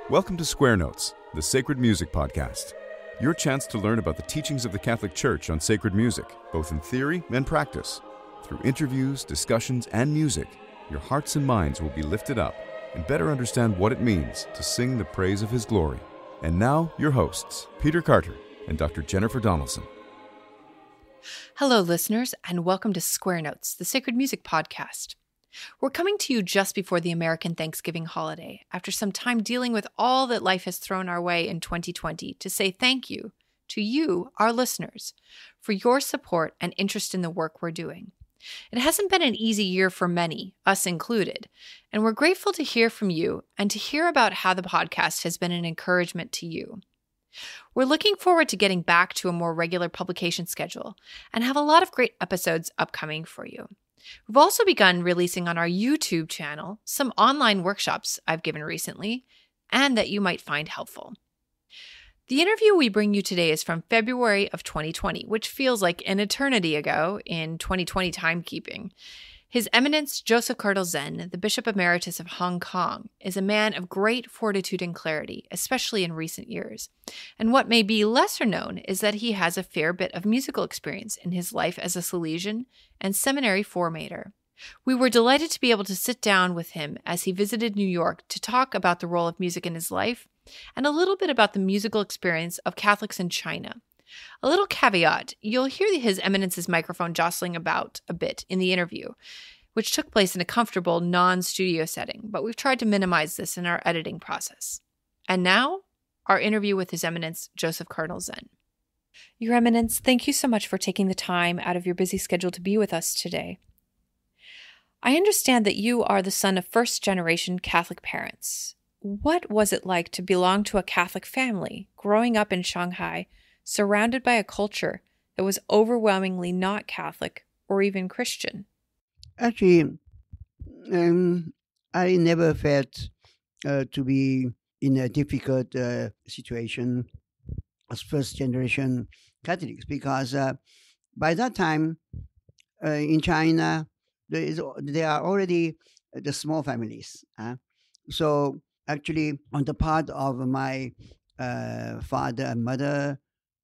Welcome to Square Notes, the Sacred Music Podcast. Your chance to learn about the teachings of the Catholic Church on sacred music, both in theory and practice. Through interviews, discussions, and music, your hearts and minds will be lifted up and better understand what it means to sing the praise of His glory. And now, your hosts, Peter Carter and Dr. Jennifer Donaldson. Hello, listeners, and welcome to Square Notes, the Sacred Music Podcast. We're coming to you just before the American Thanksgiving holiday, after some time dealing with all that life has thrown our way in 2020, to say thank you to you, our listeners, for your support and interest in the work we're doing. It hasn't been an easy year for many, us included, and we're grateful to hear from you and to hear about how the podcast has been an encouragement to you. We're looking forward to getting back to a more regular publication schedule and have a lot of great episodes upcoming for you. We've also begun releasing on our YouTube channel some online workshops I've given recently and that you might find helpful. The interview we bring you today is from February of 2020, which feels like an eternity ago in 2020 timekeeping. His Eminence, Joseph Cardinal Zen, the Bishop Emeritus of Hong Kong, is a man of great fortitude and clarity, especially in recent years. And what may be lesser known is that he has a fair bit of musical experience in his life as a Salesian and seminary formator. We were delighted to be able to sit down with him as he visited New York to talk about the role of music in his life and a little bit about the musical experience of Catholics in China. A little caveat, you'll hear his Eminence's microphone jostling about a bit in the interview, which took place in a comfortable, non-studio setting, but we've tried to minimize this in our editing process. And now, our interview with His Eminence, Joseph Cardinal Zen. Your Eminence, thank you so much for taking the time out of your busy schedule to be with us today. I understand that you are the son of first-generation Catholic parents. What was it like to belong to a Catholic family, growing up in Shanghai, surrounded by a culture that was overwhelmingly not Catholic or even Christian? Actually, I never felt to be in a difficult situation as first-generation Catholics because by that time in China, there are already the small families. So actually, on the part of my father and mother,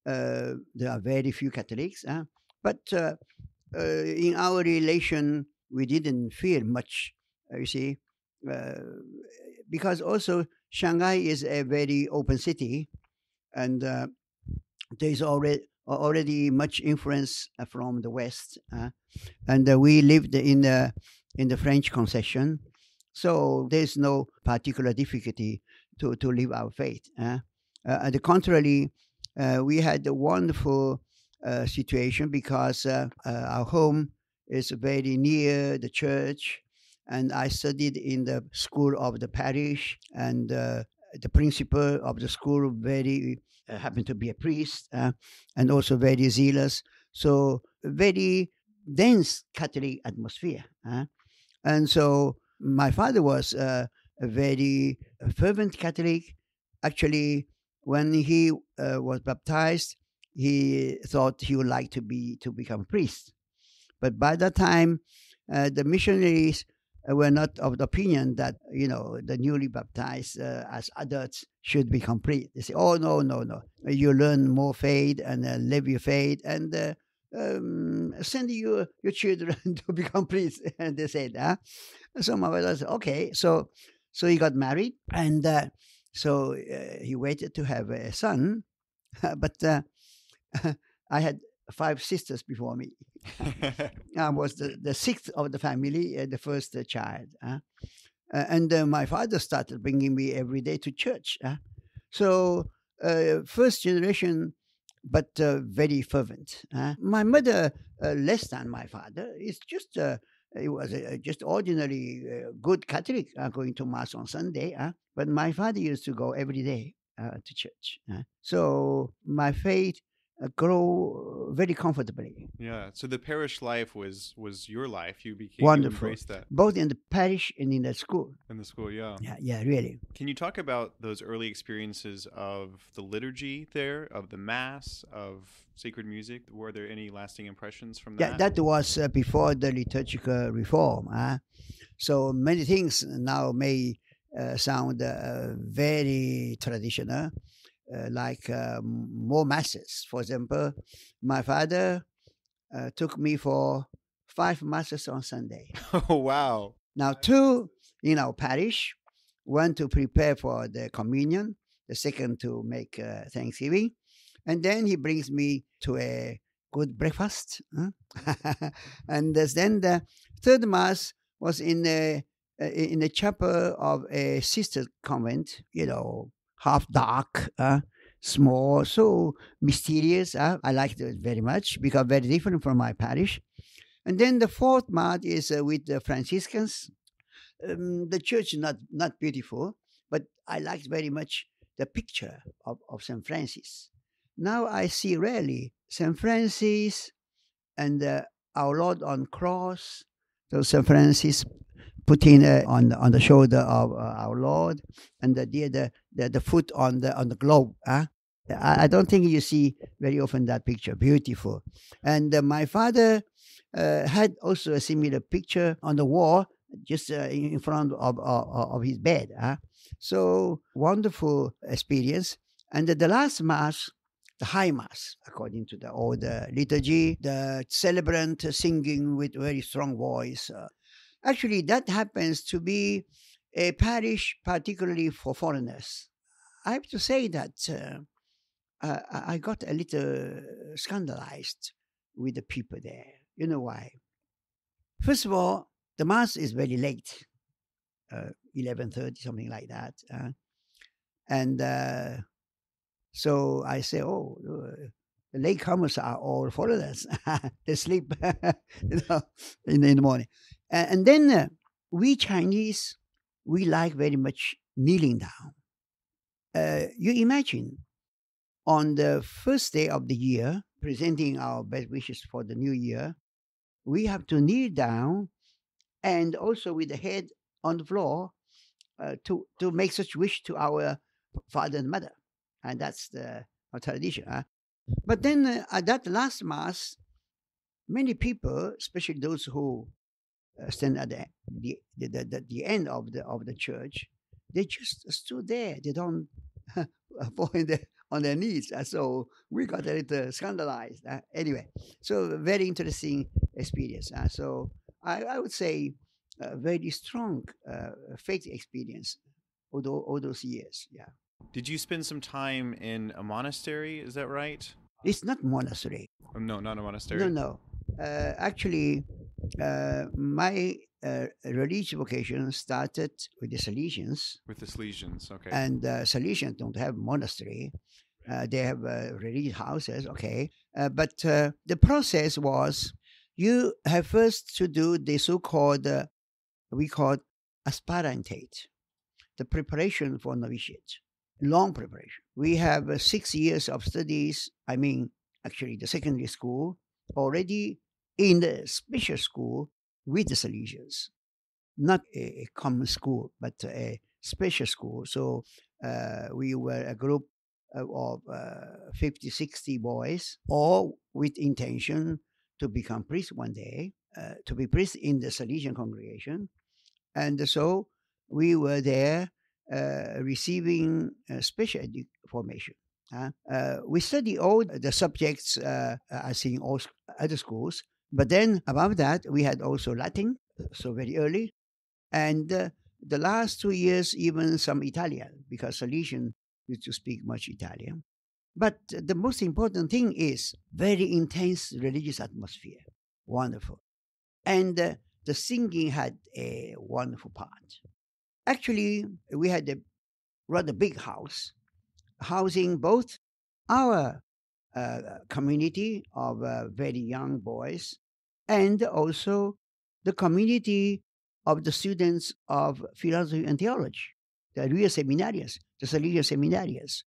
there are very few Catholics. But in our relation, we didn't feel much, you see, because also Shanghai is a very open city, and there is already much influence from the West, and we lived in the French concession, so there is no particular difficulty to live our faith. On the contrary, we had a wonderful situation because our home is very near the church, and I studied in the school of the parish, and the principal of the school very happened to be a priest and also very zealous, so very dense Catholic atmosphere. And so my father was a very fervent Catholic. Actually, when he was baptized, he thought he would like to become a priest. But by that time, the missionaries were not of the opinion that, the newly baptized as adults should become priests. They say, oh, no. You learn more faith and live your faith and send your children to become priests. And they said, So my father said, okay. So he got married, and so he waited to have a son. But I had 5 sisters before me. I was the sixth of the family, the first child. And my father started bringing me every day to church. So first generation, but very fervent. My mother, less than my father, is just it was just ordinary good Catholic, going to Mass on Sunday. But my father used to go every day to church. So my faith grow very comfortably. Yeah. So the parish life was your life. You Wonderful. You embraced that. Both in the parish and in the school. In the school, yeah. Yeah, really. Can you talk about those early experiences of the liturgy there, of the Mass, of sacred music? Were there any lasting impressions from that? Yeah, that was before the liturgical reform. So many things now may sound very traditional, like more masses. For example, my father took me for 5 masses on Sunday. Oh, wow. Now, 2 in our parish, one to prepare for the communion, the second to make Thanksgiving, and then he brings me to a good breakfast. And then the third mass was in the chapel of a sister convent, half dark, small, so mysterious. I liked it very much because very different from my parish. And then the fourth mass is with the Franciscans. The church not beautiful, but I liked very much the picture of St. Francis. Now I see rarely St. Francis and our Lord on cross. So St. Francis putting on the shoulder of our Lord, and the foot on the globe. I don't think you see very often that picture. Beautiful. And my father had also a similar picture on the wall, just in front of his bed. So wonderful experience. And the last mass, the high mass, according to the old liturgy, the celebrant singing with very strong voice. Actually, that happens to be a parish particularly for foreigners. I have to say that I got a little scandalized with the people there. You know why? First of all, the mass is very late, 11:30, something like that. And so I say, the latecomers are all foreigners. They sleep in the morning. And then we Chinese, we like very much kneeling down. You imagine, on the first day of the year, presenting our best wishes for the new year, we have to kneel down and also with the head on the floor to make such wish to our father and mother. And that's our tradition. But then at that last mass, many people, especially those who stand at the end of the church, they just stood there. They don't fall on their knees. So we got a little scandalized. Anyway, so very interesting experience. So I would say a very strong faith experience all those years. Yeah. Did you spend some time in a monastery? Is that right? It's not monastery. Oh, no, not a monastery. No. Actually, my religious vocation started with the Salesians. With the Salesians, okay. And Salesians don't have monastery. They have religious houses, okay. But the process was you have first to do the so-called, we call aspirantate, the preparation for novitiate. Long preparation. We have 6 years of studies. I mean, actually, the secondary school already in the special school with the Salesians, not a common school, but a special school. So we were a group of 50, 60 boys, all with intention to become priests one day, to be priests in the Salesian congregation. And so we were there receiving special formation. We study all the subjects I see in all other schools, but then above that we had also Latin, so very early, and the last 2 years even some Italian, because Salesian used to speak much Italian. But the most important thing is very intense religious atmosphere, wonderful, and the singing had a wonderful part. Actually, we had a rather big house, housing both our community of very young boys and also the community of the students of philosophy and theology, the real seminarians, the Salesian seminarians.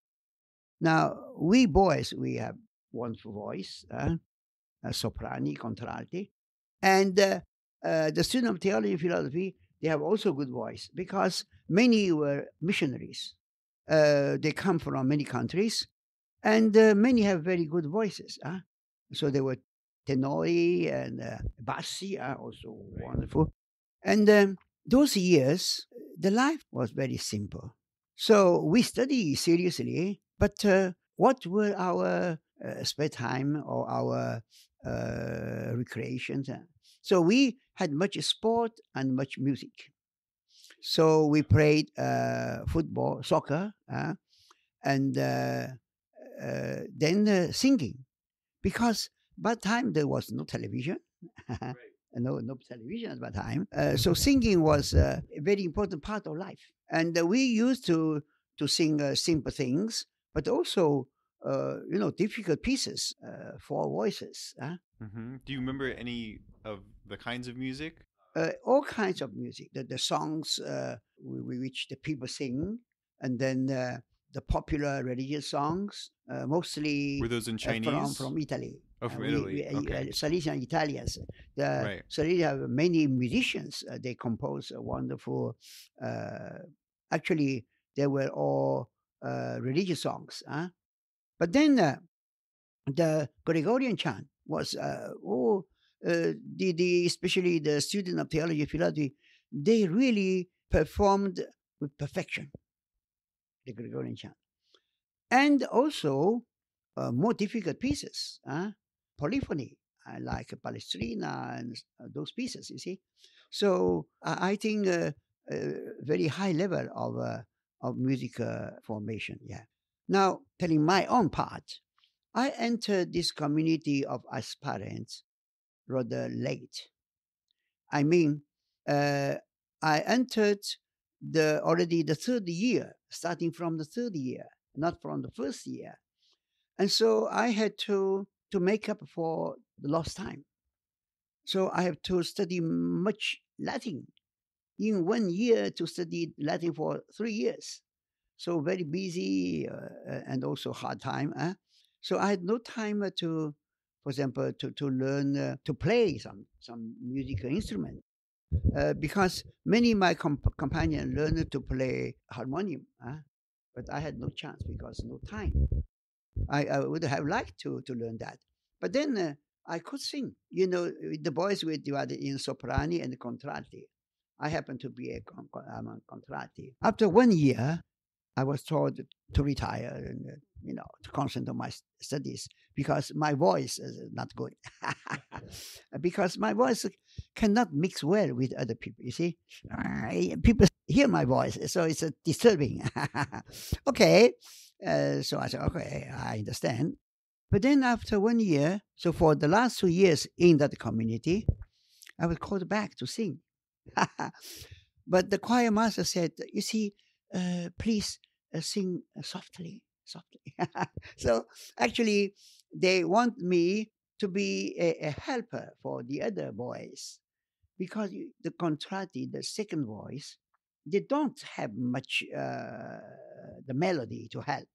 Now, we boys, we have wonderful voice, soprani, contralti, and the students of theology and philosophy, they have also good voice because many were missionaries. They come from many countries, and many have very good voices. So they were tenori and bassi, also wonderful. And those years, the life was very simple. So we study seriously, but what were our spare time or our recreations? So we had much sport and much music. So we played football, soccer, and then singing, because by that time there was no television. No television at that time. So singing was a very important part of life, and we used to sing simple things, but also difficult pieces for voices. Do you remember any of the kinds of music? All kinds of music, the songs which the people sing, and then the popular religious songs, mostly Were those in Chinese? From Italy. Oh, from Italy. Okay. Salesian Italians. Right. Salesian have many musicians. They compose a wonderful. Actually, they were all religious songs. But then the Gregorian chant was especially the student of theology, philosophy, they really performed with perfection the Gregorian chant, and also more difficult pieces, polyphony, like Palestrina and those pieces. You see, so I think very high level of music formation. Yeah. Now, telling my own part, I entered this community of aspirants rather late. I mean, I entered already the third year, starting from the third year, not from the first year, and so I had to make up for the lost time. So I have to study much Latin. In 1 year, to study Latin for 3 years. So very busy and also hard time. So I had no time to, for example, to learn to play some musical instrument, because many of my companions learned to play harmonium, but I had no chance because no time. I would have liked to learn that, but then I could sing. The boys were divided in soprani and contralti. I happened to be a contralti. After 1 year, I was told to retire and to concentrate on my studies because my voice is not good. Because my voice cannot mix well with other people. You see, people hear my voice, so it's disturbing. Okay, so I said, okay, I understand. But then after 1 year, so for the last 2 years in that community, I was called back to sing. But the choir master said, you see, please sing softly. So actually, they want me to be a helper for the other boys, because the contralti, the second voice, they don't have much the melody to help.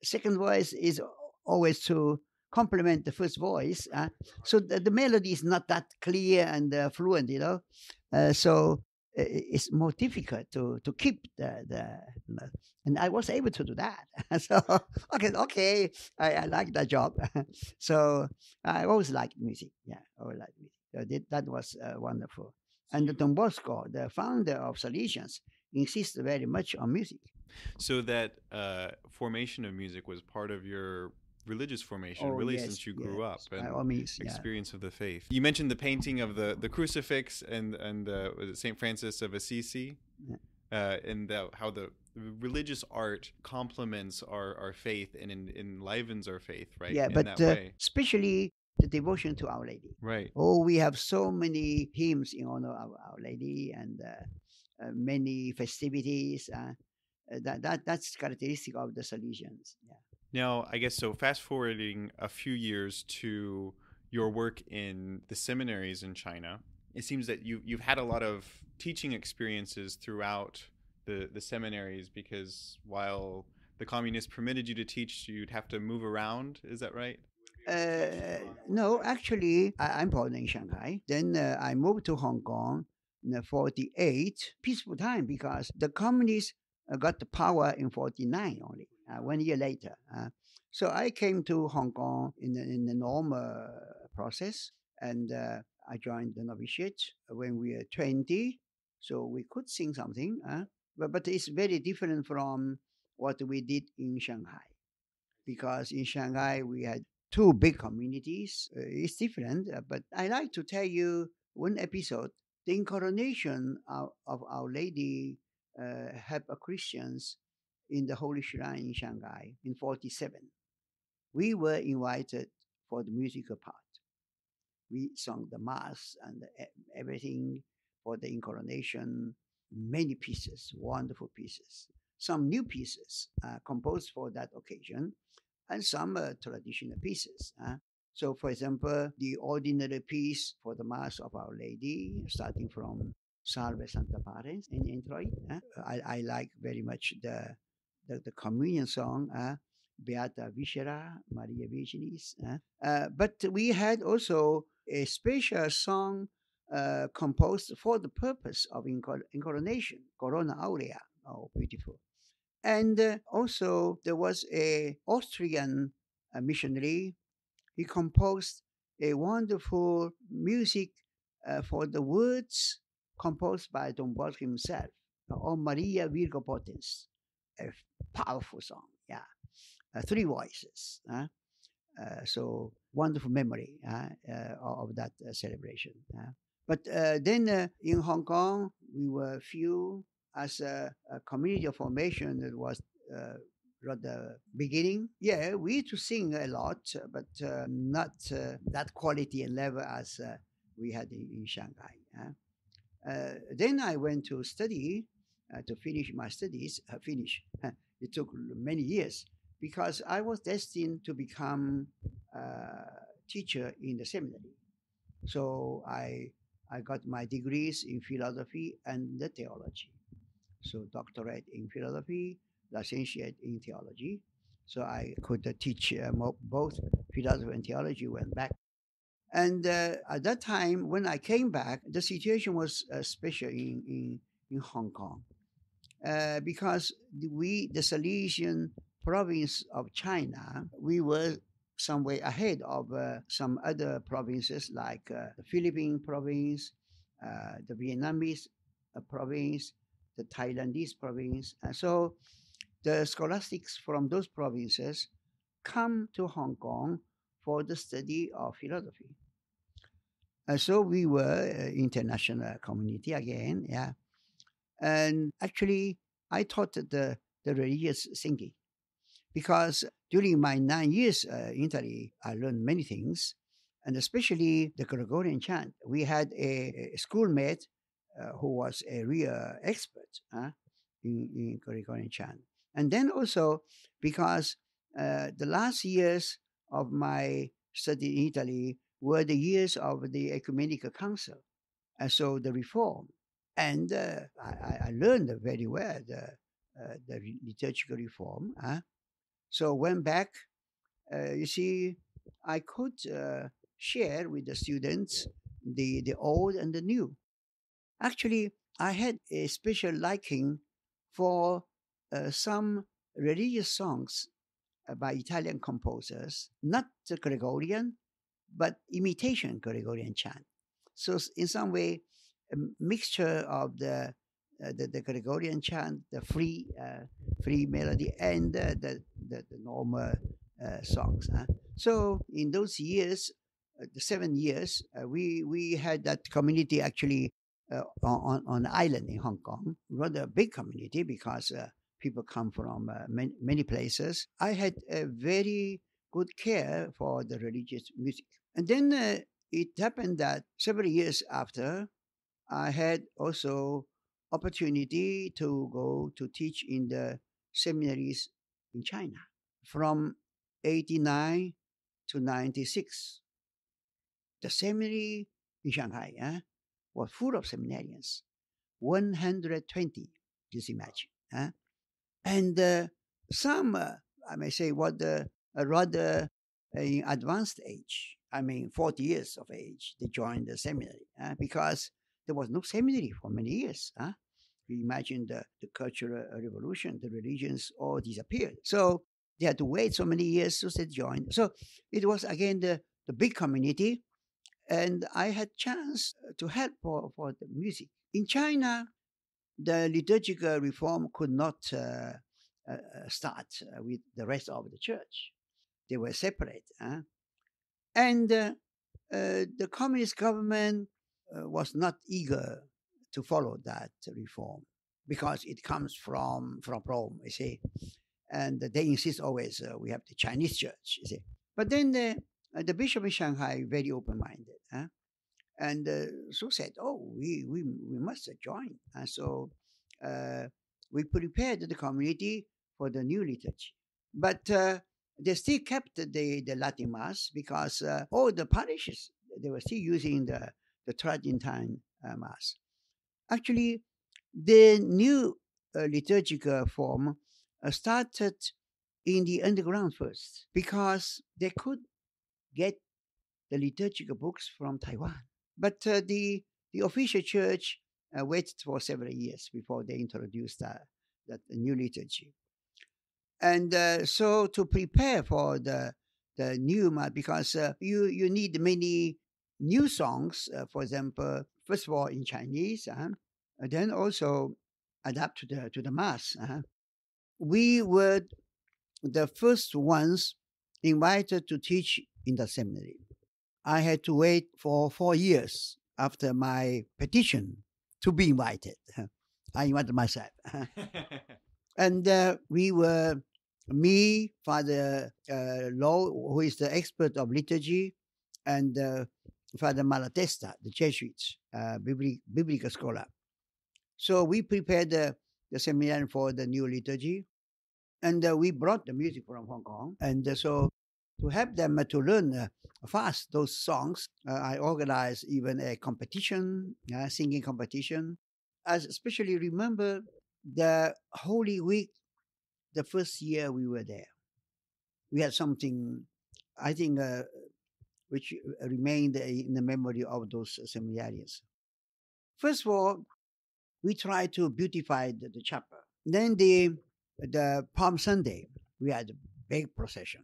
Second voice is always to complement the first voice, so the melody is not that clear and fluent. So it's more difficult to keep the and I was able to do that. So okay, I like that job. So I always liked music. Yeah, I always liked music. So that was wonderful. And Don Bosco, the founder of Salesians, insists very much on music. So that formation of music was part of your religious formation, really, yes, since you grew up and experience of the faith. You mentioned the painting of the crucifix and was it St. Francis of Assisi, and how the religious art complements our faith and enlivens our faith, right? Yeah, but especially the devotion to Our Lady. Right. Oh, we have so many hymns in honor of Our Lady and many festivities. That's characteristic of the Salesians. Yeah. Now, I guess so. Fast forwarding a few years to your work in the seminaries in China, it seems that you've had a lot of teaching experiences throughout the seminaries, because while the communists permitted you to teach, you'd have to move around. Is that right? No, actually, I'm born in Shanghai. Then I moved to Hong Kong in 1948, peaceful time, because the communists got the power in 1949 only, 1 year later. So I came to Hong Kong in the normal process, and I joined the novitiate when we were 20. So we could sing something, but it's very different from what we did in Shanghai. Because in Shanghai, we had two big communities. It's different, but I like to tell you one episode. The incarnation of Our Lady helped Christians in the Holy Shrine in Shanghai in 47. We were invited for the musical part. We sung the Mass and everything for the incarnation, many pieces, wonderful pieces. Some new pieces composed for that occasion, and some traditional pieces. So, for example, the ordinary piece for the Mass of Our Lady, starting from Salve Santa Parens in intro. I like very much the communion song, Beata Viscera, Maria Virginis. But we had also a special song composed for the purpose of incarnation, Corona Aurea. Oh, beautiful. And also there was a Austrian missionary. He composed a wonderful music for the words composed by Don Bosco himself, O Maria Virgo Potens, a powerful song, yeah. 3 voices. So wonderful memory of that celebration. But then in Hong Kong, we were few as a community of formation that was rather beginning. Yeah, we used to sing a lot, but not that quality and level as we had in Shanghai. Then I went to study to finish my studies. It took many years because I was destined to become a teacher in the seminary. So I got my degrees in philosophy and the theology. So doctorate in philosophy, licentiate in theology. So I could teach both philosophy and theology went back. And at that time, when I came back, the situation was special in Hong Kong because the Salesian province of China, we were some way ahead of some other provinces like the Philippine province, the Vietnamese province, the Thailandese province. So the scholastics from those provinces come to Hong Kong for the study of philosophy. So we were international community again, yeah. And actually, I taught the religious singing because during my 9 years in Italy, I learned many things, and especially the Gregorian chant. We had a schoolmate who was a real expert in Gregorian chant. And then also because the last years of my study in Italy were the years of the Ecumenical Council, and so the reform. And I learned very well the liturgical reform. So went back, you see, I could share with the students the old and the new. Actually, I had a special liking for some religious songs by Italian composers, not the Gregorian, but imitation Gregorian chant. So in some way, a mixture of the Gregorian chant, the free melody, and the normal songs. So in those years, the 7 years, we had that community actually on the island in Hong Kong, rather a big community because people come from many places. I had a very good care for the religious music. And then it happened that several years after, I had also opportunity to go to teach in the seminaries in China from 89 to 96. The seminary in Shanghai was full of seminarians, 120, just imagine. And some, I may say, were rather in advanced age. I mean, 40 years of age, they joined the seminary because there was no seminary for many years. You imagine the cultural revolution, the religions all disappeared. So they had to wait so many years to they joined. So it was again the big community. And I had chance to help for the music. In China, the liturgical reform could not start with the rest of the church. They were separate. And the communist government was not eager to follow that reform because it comes from Rome, you see. And they insist always we have the Chinese church, you see. But then the bishop in Shanghai, very open-minded, and so said, oh, we must join. And so we prepared the community for the new liturgy. But they still kept the Latin Mass because all the parishes, they were still using the Tridentine Mass. Actually, the new liturgical form started in the underground first because they could get the liturgical books from Taiwan. But the official church waited for several years before they introduced that new liturgy. And so to prepare for the new Mass, because you need many new songs, for example, first of all in Chinese, and then also adapt to the Mass. We were the first ones invited to teach in the seminary. I had to wait for 4 years after my petition to be invited. I invited myself. And we were, me, Father Low, who is the expert of liturgy, and Father Malatesta, the Jesuit, biblical scholar. So we prepared the seminary for the new liturgy, and we brought the music from Hong Kong. And so to help them to learn fast those songs, I organized even a competition, singing competition. I especially remember the Holy Week, the first year we were there. We had something, I think, which remained in the memory of those seminarians. First of all, we tried to beautify the chapel. Then the Palm Sunday, we had a big procession.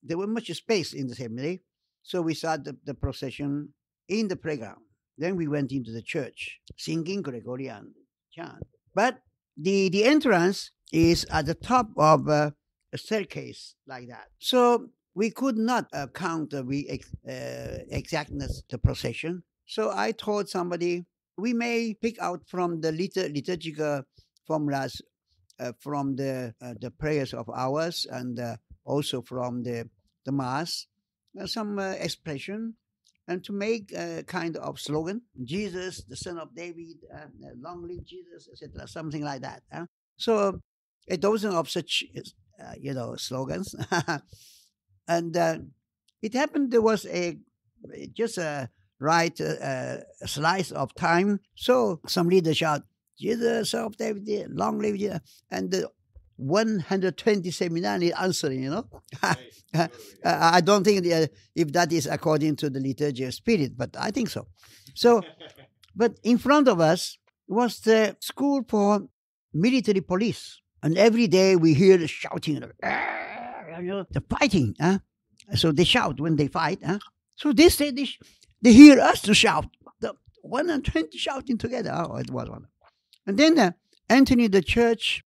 There was much space in the seminary, so we started the procession in the playground. Then we went into the church, singing Gregorian chant. But the entrance is at the top of a staircase like that. So we could not count with exactness the procession. So I told somebody, we may pick out from the liturgical formulas from the prayers of ours and also from the Mass, some expression, and to make a kind of slogan, Jesus, the Son of David, long live Jesus, etc., something like that. So a dozen of such, slogans. And it happened there was just a right slice of time. So some leaders shout, Jesus, Son of David, long live Jesus. And the 120 seminarians answering, I don't think if that is according to the liturgical spirit, but I think so. So, but in front of us was the school for military police. And every day we hear the shouting, the fighting. So they shout when they fight. So they say they hear us to shout. The 120 shouting together. Oh, it was one. And then entering the church,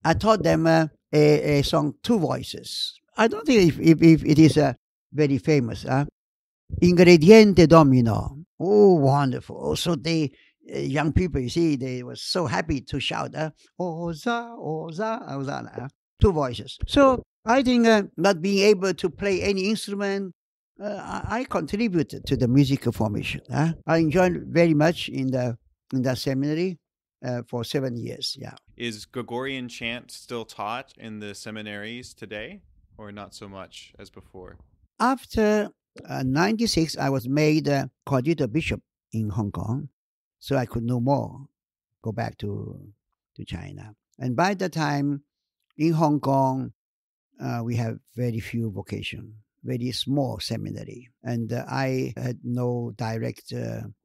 I taught them a song, Two Voices. I don't think if it is very famous. Ingrediente Domino. Oh, wonderful. So they, young people, you see, they were so happy to shout, Oza, Oza, Oza. Two voices. So I think not being able to play any instrument, I contributed to the musical formation. I enjoyed very much in that seminary. For 7 years, yeah. Is Gregorian chant still taught in the seminaries today, or not so much as before? After 96, I was made coadjutor bishop in Hong Kong, so I could no more go back to China. And by the time in Hong Kong, we have very few vocation, very small seminary, and I had no direct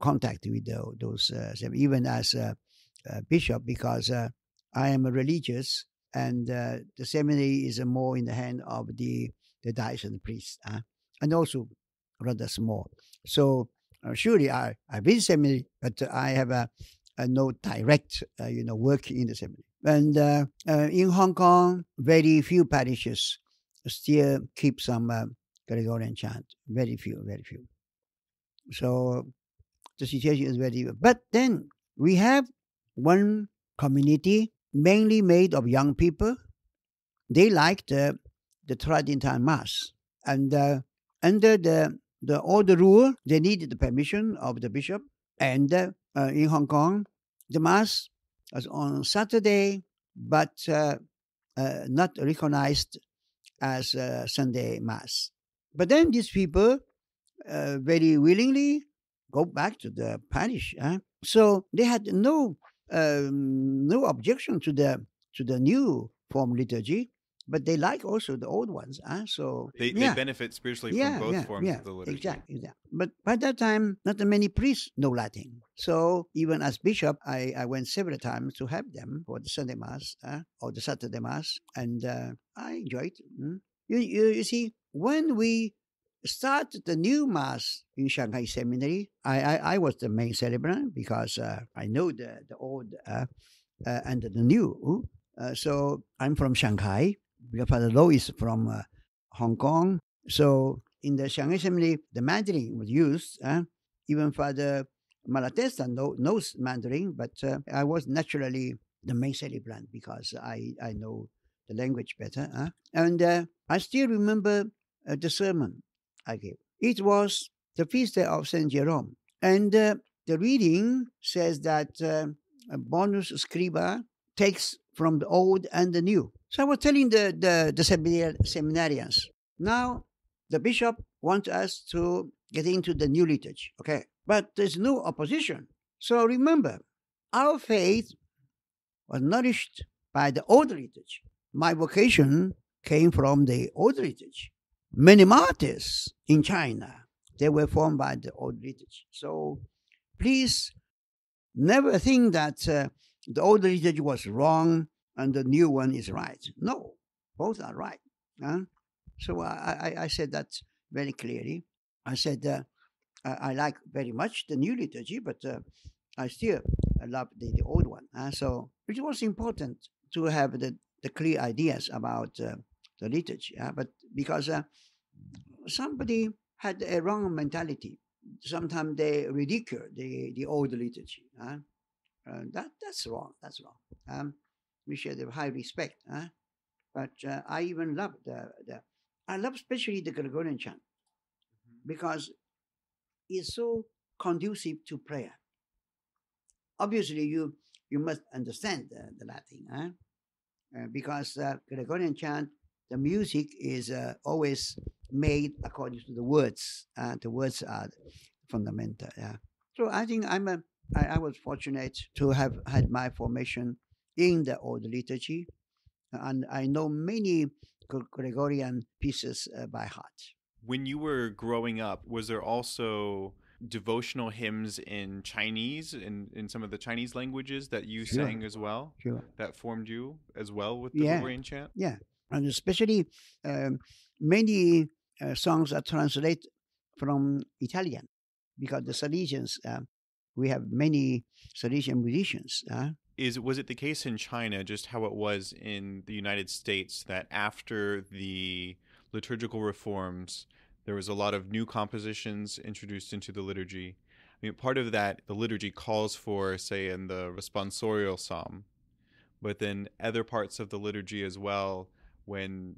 contact with those even as bishop, because I am a religious, and the seminary is more in the hand of the diocese priest. And also, rather small. So surely I visit seminary, but I have a no direct work in the seminary. And in Hong Kong, very few parishes still keep some Gregorian chant. Very few. So the situation is very good. But then we have one community mainly made of young people. They like the Tridentine Mass. And under the order rule, they needed the permission of the bishop. And in Hong Kong, the Mass was on Saturday, but not recognized as Sunday Mass. But then these people very willingly go back to the parish. So they had no objection to the new form liturgy, but they like also the old ones. So they benefit spiritually from both forms of the liturgy. Exactly. But by that time, not many priests know Latin. So even as bishop, I went several times to help them for the Sunday Mass or the Saturday Mass, and I enjoyed it. You see, when we started the new Mass in Shanghai Seminary, I was the main celebrant because I know the old and the new. So I'm from Shanghai. Father Lo is from Hong Kong. So in the Shanghai Seminary, the Mandarin was used. Even Father Malatesta knows Mandarin, but I was naturally the main celebrant because I know the language better. And I still remember the sermon I gave. It was the feast day of Saint Jerome. And the reading says that Bonus Scriba takes from the old and the new. So I was telling the seminarians, now the bishop wants us to get into the new liturgy, okay? But there's no opposition. So remember, our faith was nourished by the old liturgy. My vocation came from the old liturgy. Many martyrs in China, they were formed by the old liturgy. So please never think that the old liturgy was wrong and the new one is right. No, both are right. So I said that very clearly. I said I like very much the new liturgy, but I still love the old one. So it was important to have the clear ideas about the liturgy. But because somebody had a wrong mentality, sometimes they ridicule the old liturgy. That's wrong. That's wrong. We should have high respect. But I even love I love especially the Gregorian chant because it's so conducive to prayer. Obviously, you must understand the Latin, because Gregorian chant, the music is always made according to the words. The words are fundamental. So I think I was fortunate to have had my formation in the old liturgy, and I know many Gregorian pieces by heart. When you were growing up, was there also devotional hymns in Chinese, in some of the Chinese languages that you sang as well? Sure. That formed you as well with the Gregorian chant? Yeah, and especially many songs are translated from Italian because the Salesians, we have many Salesian musicians. Was it the case in China, just how it was in the United States, that after the liturgical reforms, there was a lot of new compositions introduced into the liturgy? I mean, part of that, the liturgy calls for, say, in the responsorial psalm, but then other parts of the liturgy as well, when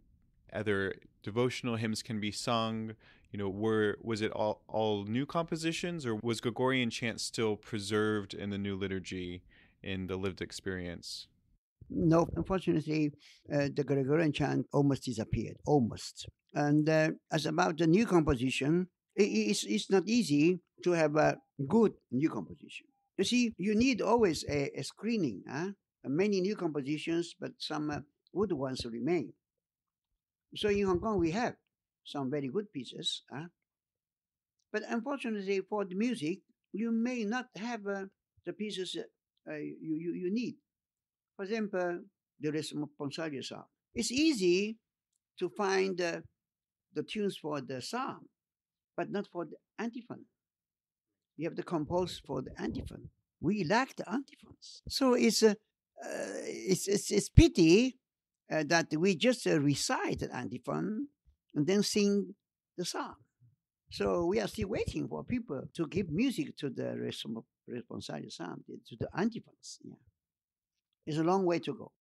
other devotional hymns can be sung, was it all new compositions, or was Gregorian chant still preserved in the new liturgy in the lived experience? No, unfortunately, the Gregorian chant almost disappeared, almost. And as about the new composition, it's not easy to have a good new composition. You see, you need always a screening. Many new compositions, but some good ones remain. So in Hong Kong, we have some very good pieces. But unfortunately, for the music, you may not have the pieces you need. For example, the responsorial psalm. It's easy to find the tunes for the psalm, but not for the antiphon. You have to compose for the antiphon. We lack the antiphons. So it's pity that we just recite the antiphon and then sing the psalm. So we are still waiting for people to give music to the responsorial psalm, to the antiphons. Yeah. It's a long way to go.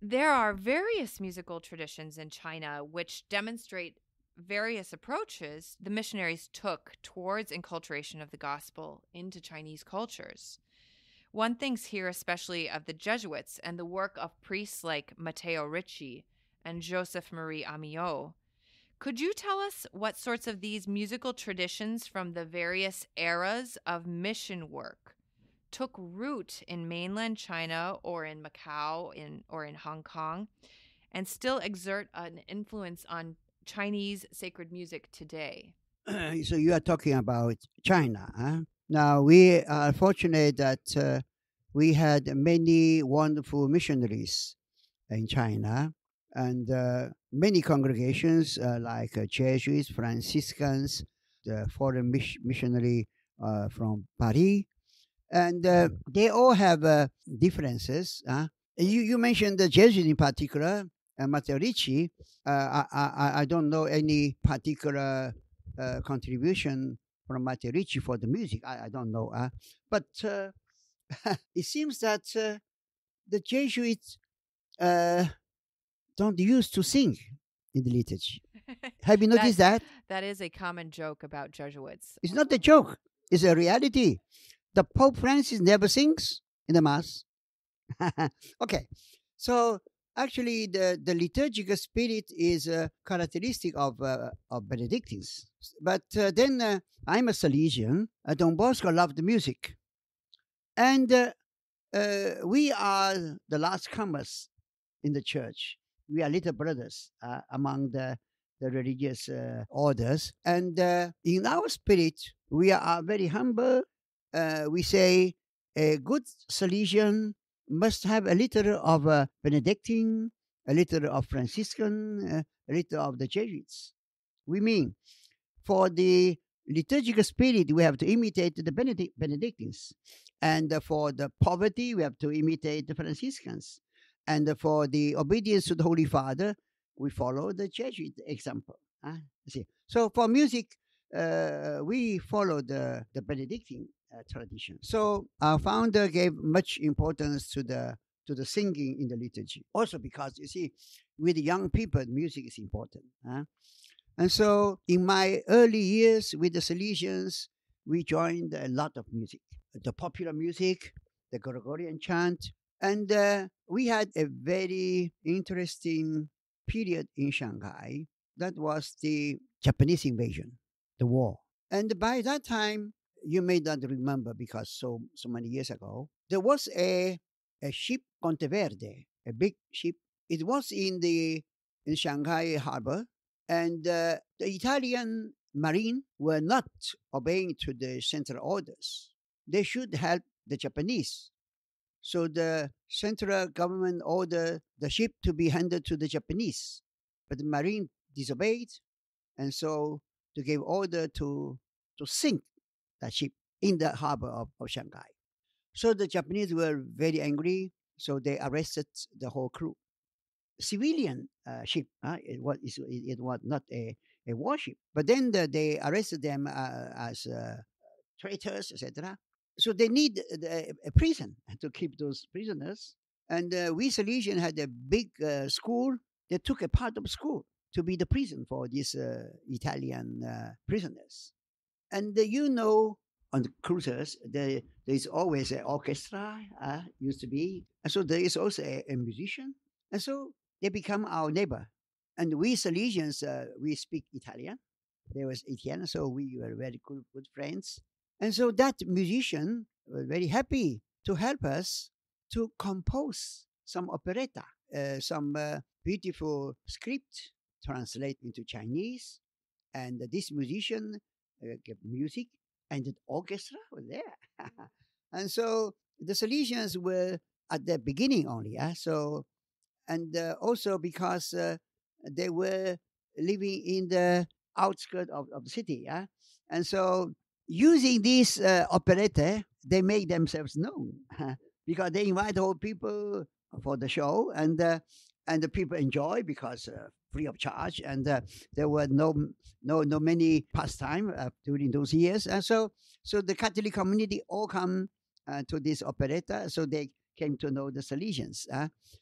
There are various musical traditions in China which demonstrate various approaches the missionaries took towards enculturation of the gospel into Chinese cultures. One thinks here especially of the Jesuits and the work of priests like Matteo Ricci and Joseph Marie Amiot. Could you tell us what sorts of these musical traditions from the various eras of mission work took root in mainland China or in Macau or in Hong Kong and still exert an influence on Chinese sacred music today? So you are talking about China. Huh? Now, we are fortunate that we had many wonderful missionaries in China, and many congregations like Jesuits, Franciscans, the foreign missionary from Paris, and they all have differences. You mentioned the Jesuits in particular, Matteo Ricci. I don't know any particular contribution from Matteo Ricci for the music. I don't know. But it seems that the Jesuits don't used to sing in the liturgy. Have you noticed that? That is a common joke about Jesuits. It's not a joke. It's a reality. The Pope Francis never sings in the Mass. Okay. So actually, the liturgical spirit is characteristic of Benedictines. But then I'm a Salesian. Don Bosco loved music. And we are the last comers in the church. We are little brothers among the religious orders. And in our spirit, we are very humble. We say a good Salesian must have a little of Benedictine, a little of Franciscan, a little of the Jesuits. We mean, for the liturgical spirit, we have to imitate the Benedictines. And for the poverty, we have to imitate the Franciscans. And for the obedience to the Holy Father, we follow the Jesuit example. See. So for music, we follow the Benedictine tradition. So our founder gave much importance to the singing in the liturgy. Also because, you see, with young people, music is important. And so in my early years with the Salesians, we joined a lot of music. The popular music, the Gregorian chant. And we had a very interesting period in Shanghai. That was the Japanese invasion, the war. And by that time, you may not remember because so many years ago, there was a ship, Conte Verde, a big ship. It was in Shanghai harbor, and the Italian Marine were not obeying to the central orders. They should help the Japanese. So the central government ordered the ship to be handed to the Japanese, but the Marine disobeyed, and so they gave order to sink that ship in the harbor of Shanghai. So the Japanese were very angry, so they arrested the whole crew. Civilian ship, it was not a warship, but then they arrested them as traitors, etc. So they need a prison to keep those prisoners. And we Salesian had a big school. They took a part of school to be the prison for these Italian prisoners. And on the cruisers, there is always an orchestra, used to be. And so there is also a musician. And so they become our neighbor. And we Salesians, we speak Italian. There was Italian, so we were very good friends. And so that musician was very happy to help us to compose some operetta, some beautiful script translate into Chinese. And this musician gave music, and the orchestra was there. And so the Salesians were at the beginning only. And also because they were living in the outskirts of the city. And so using this operator, they make themselves known because they invite all people for the show, and the people enjoy because free of charge, and there were no many pastime during those years, and so the Catholic community all come to this operetta, so they came to know the Salesians.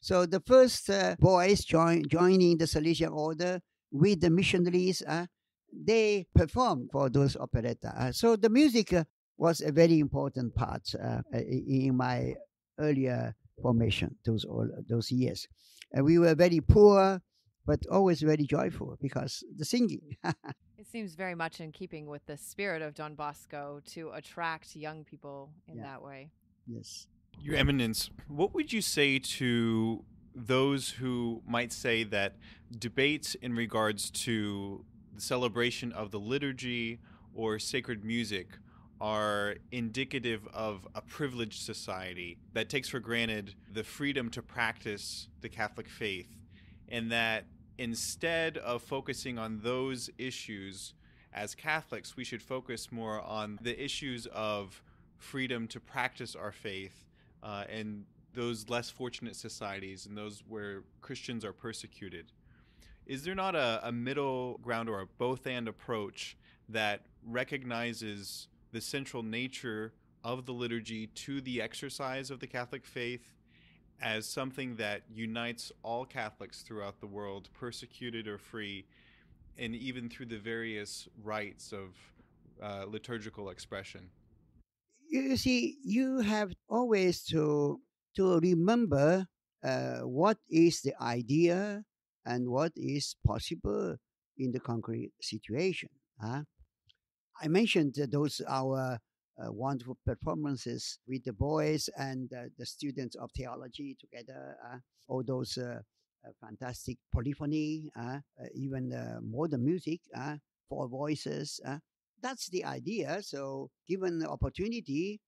So the first boys joining the Salesian order with the missionaries, they performed for those operetta. So the music was a very important part in my earlier formation, those years. We were very poor, but always very joyful because the singing. It seems very much in keeping with the spirit of Don Bosco to attract young people in that way. Yes. Your Eminence, what would you say to those who might say that debates in regards to the celebration of the liturgy or sacred music are indicative of a privileged society that takes for granted the freedom to practice the Catholic faith, and that instead of focusing on those issues as Catholics, we should focus more on the issues of freedom to practice our faith and those less fortunate societies and those where Christians are persecuted? Is there not a middle ground or a both-and approach that recognizes the central nature of the liturgy to the exercise of the Catholic faith as something that unites all Catholics throughout the world, persecuted or free, and even through the various rites of liturgical expression? You see, you have always to remember what is the idea and what is possible in the concrete situation. I mentioned those our wonderful performances with the boys and the students of theology together. All those fantastic polyphony, even modern music, four voices. That's the idea. So, given the opportunity,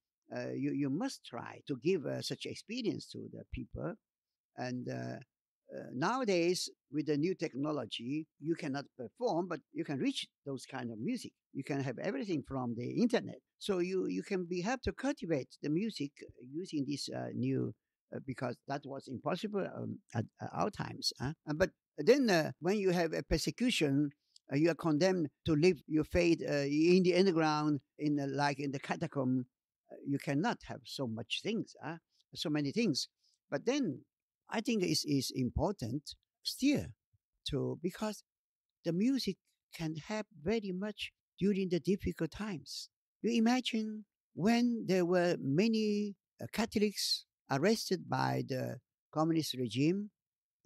you must try to give such experience to the people. And nowadays, with the new technology, you cannot perform, but you can reach those kind of music. You can have everything from the internet. So you can have to cultivate the music using this new, because that was impossible at our times. But then when you have a persecution, you are condemned to live your faith in the underground, like in the catacomb. You cannot have so many things. But then I think it is important still because the music can help very much during the difficult times. You imagine when there were many Catholics arrested by the communist regime,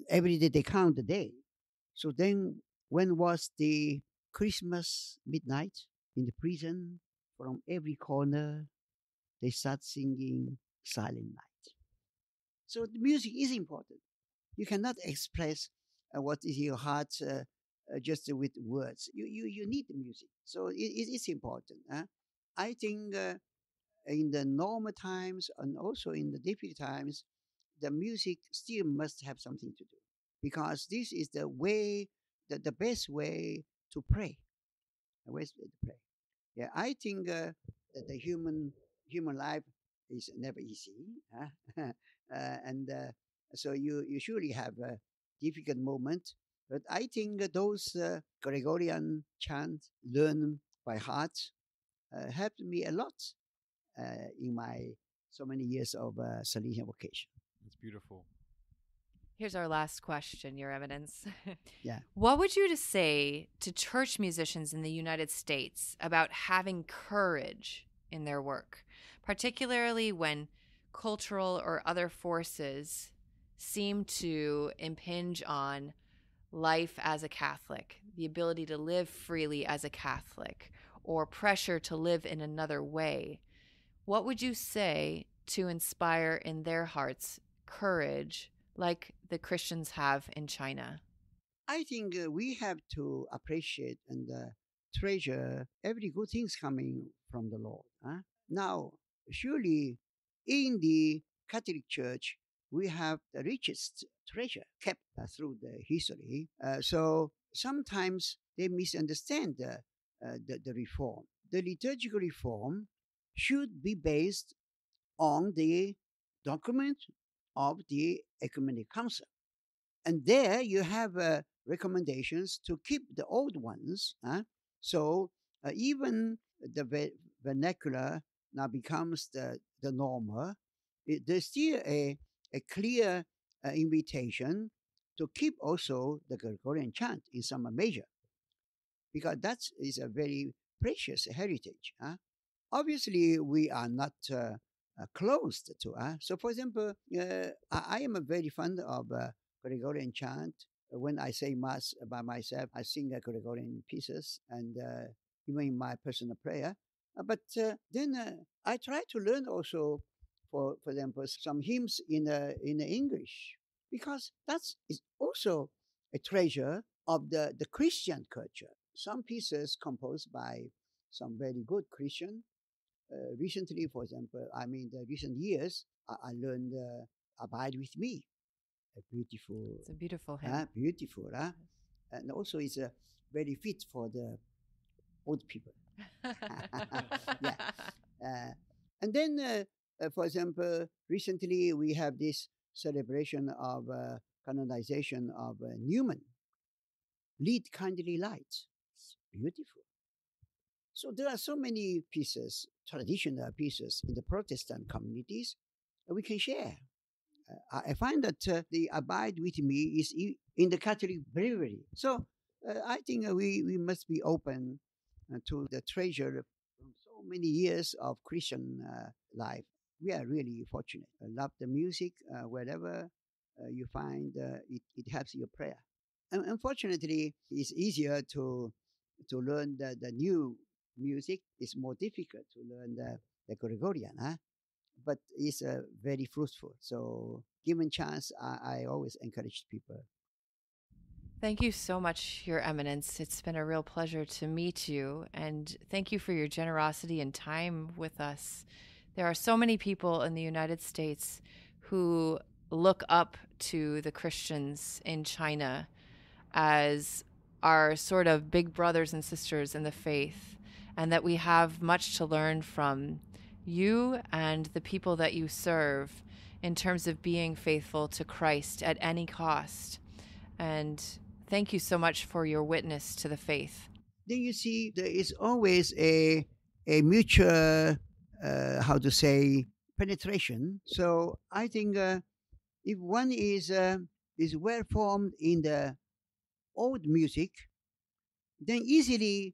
every day they count the day. So then when was the Christmas midnight in the prison? From every corner, they start singing Silent Night. So the music is important. You cannot express what is in your heart just with words. You need the music. So it's important. I think in the normal times and also in the difficult times, the music still must have something to do, because this is the way, the best way to pray. The best way to pray. Yeah, I think that the human life is never easy, and so you surely have a difficult moment. But I think those Gregorian chants learned by heart helped me a lot in my so many years of Salesian vocation. That's beautiful. Here's our last question, Your Eminence. Yeah. What would you say to church musicians in the United States about having courage in their work, particularly when cultural or other forces seem to impinge on life as a Catholic, the ability to live freely as a Catholic, or pressure to live in another way? What would you say to inspire in their hearts courage like the Christians have in China? I think we have to appreciate and treasure every good things coming from the Lord. Now, surely in the Catholic Church, we have the richest treasure kept through the history. So sometimes they misunderstand the reform. The liturgical reform should be based on the document of the Ecumenical Council. And there you have recommendations to keep the old ones. So even the vernacular now becomes the normal. There's still a clear invitation to keep also the Gregorian chant in some measure, because that is a very precious heritage. Obviously, we are not closed to. So, for example, I am very fond of Gregorian chant. When I say Mass by myself, I sing Gregorian pieces, and even in my personal prayer. But then I try to learn also, for example, some hymns in English, because that is also a treasure of the Christian culture. Some pieces composed by some very good Christian. Recently, for example, the recent years, I learned Abide With Me. It's a beautiful hymn. Beautiful. And also it's very fit for the old people. Yeah. And then, for example, recently we have this celebration of canonization of Newman. Lead Kindly Light. It's beautiful. So there are so many pieces, traditional pieces in the Protestant communities that we can share. I find that the Abide With Me is in the Catholic breviary. So I think we must be open to the treasure from so many years of Christian life. We are really fortunate. I love the music. Wherever you find it helps your prayer. And unfortunately, it's easier to learn the new music. It's more difficult to learn the Gregorian. But it's very fruitful. So given chance, I always encourage people. Thank you so much, Your Eminence. It's been a real pleasure to meet you, and thank you for your generosity and time with us. There are so many people in the United States who look up to the Christians in China as our sort of big brothers and sisters in the faith, and that we have much to learn from you and the people that you serve in terms of being faithful to Christ at any cost. And thank you so much for your witness to the faith. Then you see, there is always a mutual, penetration. So I think if one is well formed in the old music, then easily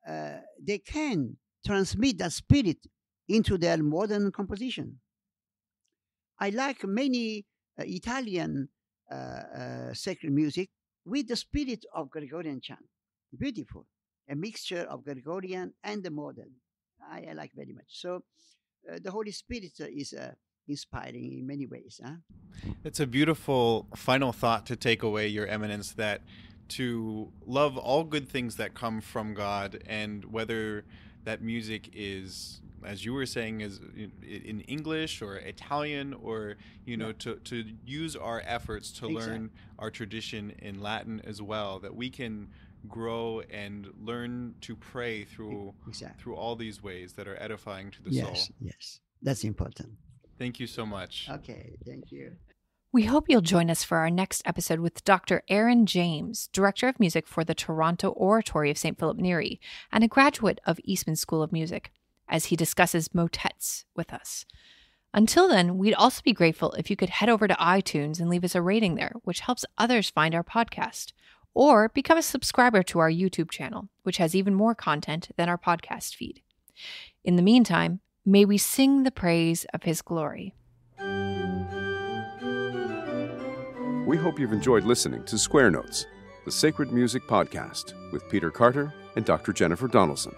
they can transmit that spirit into their modern composition. I like many Italian sacred music with the spirit of Gregorian chant. Beautiful. A mixture of Gregorian and the modern. I like very much. So the Holy Spirit is inspiring in many ways. It's a beautiful final thought to take away, Your Eminence, that to love all good things that come from God, and whether that music is, as you were saying, is in English or Italian, or to use our efforts to learn our tradition in Latin as well, that we can grow and learn to pray through all these ways that are edifying to the soul. Yes, that's important. Thank you so much. Okay, thank you. We hope you'll join us for our next episode with Dr. Aaron James, Director of Music for the Toronto Oratory of St. Philip Neri and a graduate of Eastman School of Music, as he discusses motets with us. Until then, we'd also be grateful if you could head over to iTunes and leave us a rating there, which helps others find our podcast, or become a subscriber to our YouTube channel, which has even more content than our podcast feed. In the meantime, may we sing the praise of His glory. We hope you've enjoyed listening to Square Notes, the Sacred Music Podcast with Peter Carter and Dr. Jennifer Donaldson.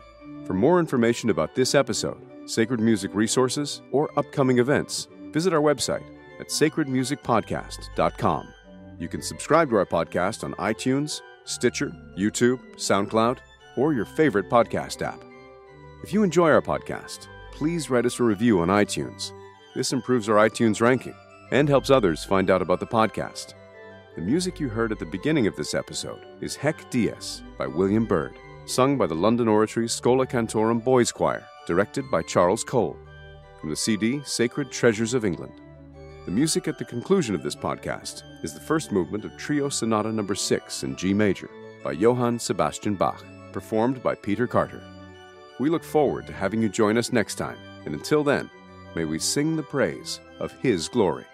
For more information about this episode, sacred music resources, or upcoming events, visit our website at sacredmusicpodcast.com. You can subscribe to our podcast on iTunes, Stitcher, YouTube, SoundCloud, or your favorite podcast app. If you enjoy our podcast, please write us a review on iTunes. This improves our iTunes ranking and helps others find out about the podcast. The music you heard at the beginning of this episode is Hec Dies by William Byrd, sung by the London Oratory's Schola Cantorum Boys Choir, directed by Charles Cole, from the CD Sacred Treasures of England. The music at the conclusion of this podcast is the first movement of Trio Sonata No. 6 in G major by Johann Sebastian Bach, performed by Peter Carter. We look forward to having you join us next time, and until then, may we sing the praise of His glory.